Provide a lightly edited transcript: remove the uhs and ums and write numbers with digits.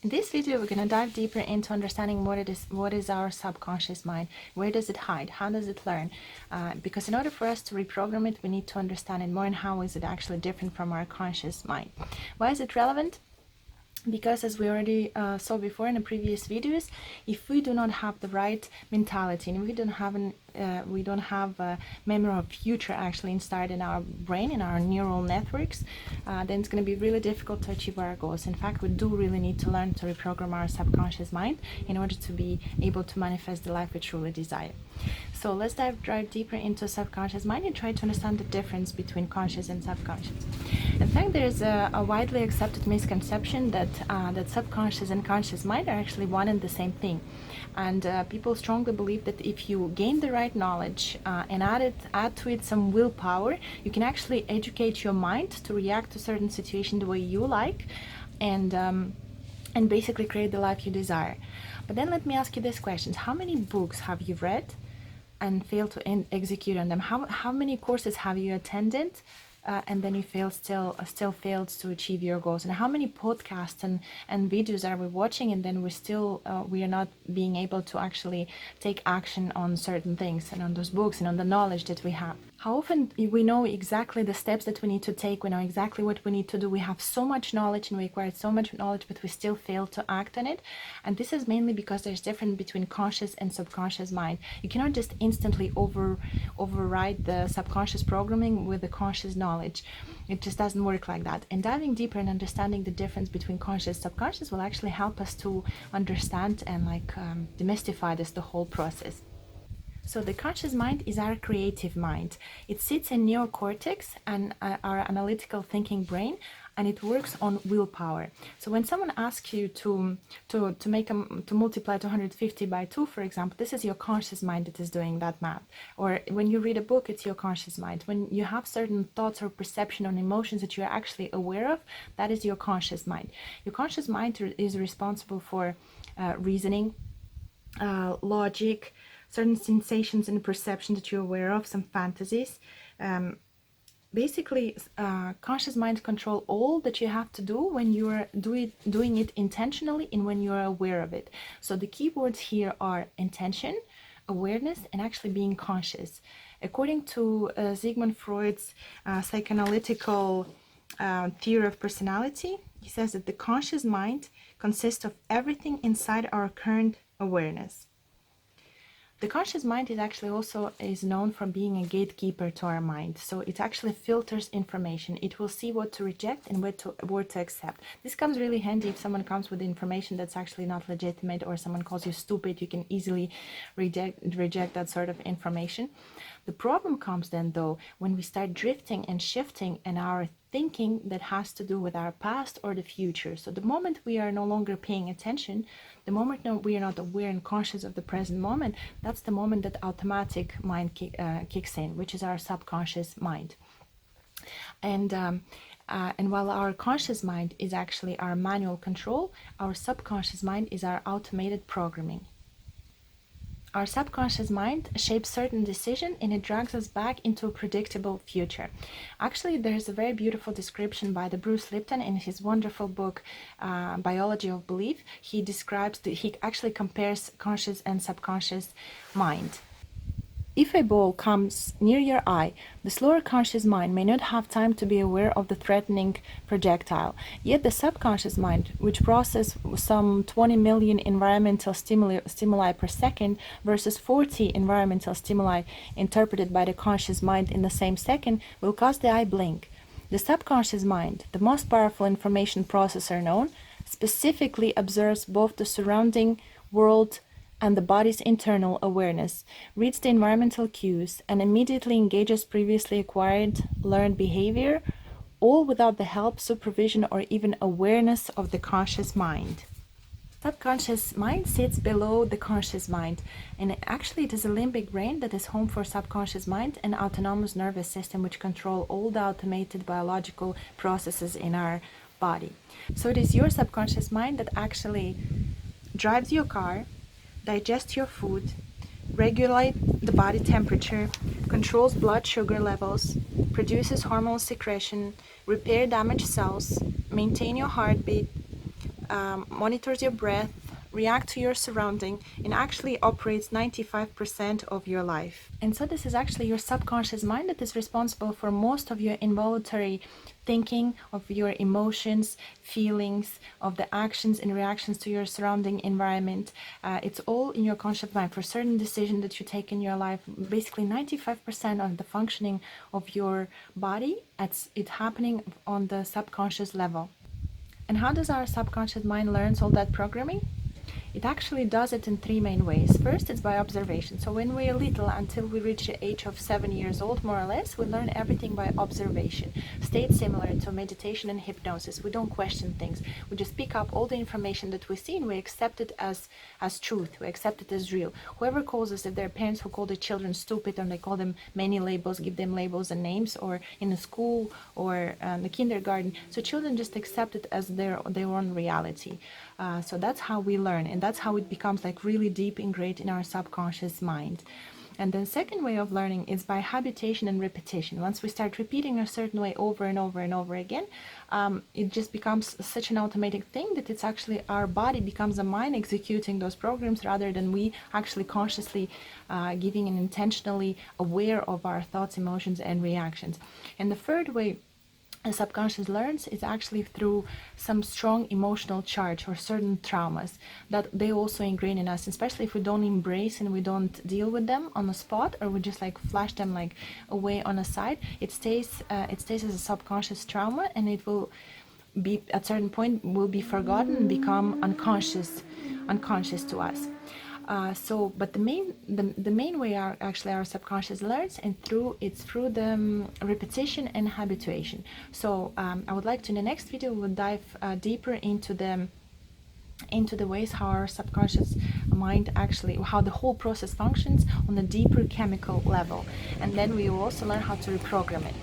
In this video, we're going to dive deeper into understanding what is our subconscious mind, where does it hide, how does it learn, because in order for us to reprogram it, we need to understand it more, and how is it actually different from our conscious mind. Why is it relevant? Because as we already saw before in the previous videos, if we do not have the right mentality, and we don't have a memory of future actually installed in our brain, in our neural networks, then it's going to be really difficult to achieve our goals. In fact, we do really need to learn to reprogram our subconscious mind in order to be able to manifest the life we truly desire. So let's dive deeper into subconscious mind and try to understand the difference between conscious and subconscious. In fact, there's a widely accepted misconception that that subconscious and conscious mind are actually one and the same thing. And people strongly believe that if you gain the right knowledge and add to it some willpower, you can actually educate your mind to react to certain situation the way you like, and basically create the life you desire. But then let me ask you this question: how many books have you read and failed to execute on them? How many courses have you attended and then you still failed to achieve your goals? And how many podcasts and videos are we watching, and then we are not being able to actually take action on certain things and on those books and on the knowledge that we have? How often we know exactly the steps that we need to take, we know exactly what we need to do, we have so much knowledge and we acquired so much knowledge, but we still fail to act on it? And this is mainly because there's difference between conscious and subconscious mind. You cannot just instantly override the subconscious programming with the conscious knowledge. It just doesn't work like that. And diving deeper and understanding the difference between conscious and subconscious will actually help us to understand and demystify the whole process. So the conscious mind is our creative mind. It sits in neocortex and our analytical thinking brain, and it works on willpower. So when someone asks you to multiply 250 by 2, for example, this is your conscious mind that is doing that math. Or when you read a book, it's your conscious mind. When you have certain thoughts or perception on emotions that you're actually aware of, that is your conscious mind. Your conscious mind is responsible for reasoning, logic, certain sensations and perception that you're aware of, some fantasies. Basically, conscious mind control all that you have to do when you're doing it intentionally and when you're aware of it. So the keywords here are intention, awareness, and actually being conscious. According to Sigmund Freud's psychoanalytical theory of personality, he says that the conscious mind consists of everything inside our current awareness. The conscious mind is known for being a gatekeeper to our mind. So it actually filters information. It will see what to reject and what to accept. This comes really handy if someone comes with information that's actually not legitimate, or someone calls you stupid. You can easily reject that sort of information. The problem comes then, though, when we start drifting and shifting in our thinking that has to do with our past or the future. So the moment we are no longer paying attention, the moment we are not aware and conscious of the present moment, that's the moment that automatic mind kicks in, which is our subconscious mind. And while our conscious mind is actually our manual control, our subconscious mind is our automated programming. Our subconscious mind shapes certain decisions, and it drags us back into a predictable future. Actually, there's a very beautiful description by the Bruce Lipton in his wonderful book, Biology of Belief. He actually compares conscious and subconscious mind. If a ball comes near your eye, the slower conscious mind may not have time to be aware of the threatening projectile. Yet the subconscious mind, which processes some 20 million environmental stimuli per second versus 40 environmental stimuli interpreted by the conscious mind in the same second, will cause the eye blink. The subconscious mind, the most powerful information processor known, specifically observes both the surrounding world and the body's internal awareness, reads the environmental cues, and immediately engages previously acquired learned behavior, all without the help, supervision, or even awareness of the conscious mind. Subconscious mind sits below the conscious mind, and actually it is a limbic brain that is home for subconscious mind and autonomous nervous system, which control all the automated biological processes in our body. So it is your subconscious mind that actually drives your car, digest your food, regulate the body temperature, controls blood sugar levels, produces hormone secretion, repair damaged cells, maintain your heartbeat, monitors your breath, react to your surrounding, and actually operates 95% of your life. And so this is actually your subconscious mind that is responsible for most of your involuntary thinking, of your emotions, feelings, of the actions and reactions to your surrounding environment. It's all in your conscious mind. For certain decisions that you take in your life, basically 95% of the functioning of your body, it's happening on the subconscious level. And how does our subconscious mind learn all that programming? It actually does it in three main ways. First, it's by observation. So when we're little, until we reach the age of 7 years old, more or less, we learn everything by observation. State similar to meditation and hypnosis. We don't question things. We just pick up all the information that we see and we accept it as truth. We accept it as real. Whoever calls us, if there are parents who call their children stupid and they call them many labels, give them labels and names, or in the school or the kindergarten, so children just accept it as their own reality. So that's how we learn, and that's how it becomes like really deep ingrained in our subconscious mind. And then second way of learning is by habitation and repetition. Once we start repeating a certain way over and over and over again, it just becomes such an automatic thing that it's actually our body becomes a mind executing those programs rather than we actually consciously giving and intentionally aware of our thoughts, emotions, and reactions. And the third way the subconscious learns is actually through some strong emotional charge or certain traumas that they also ingrain in us, especially if we don't embrace and we don't deal with them on the spot, or we just like flash them like away on a side. It stays as a subconscious trauma, and it will be at certain point will be forgotten and become unconscious to us. But the main way our subconscious learns, and it's through the repetition and habituation. So I would like to in the next video we'll dive deeper into the ways how our subconscious mind actually, how the whole process functions on a deeper chemical level, and then we will also learn how to reprogram it.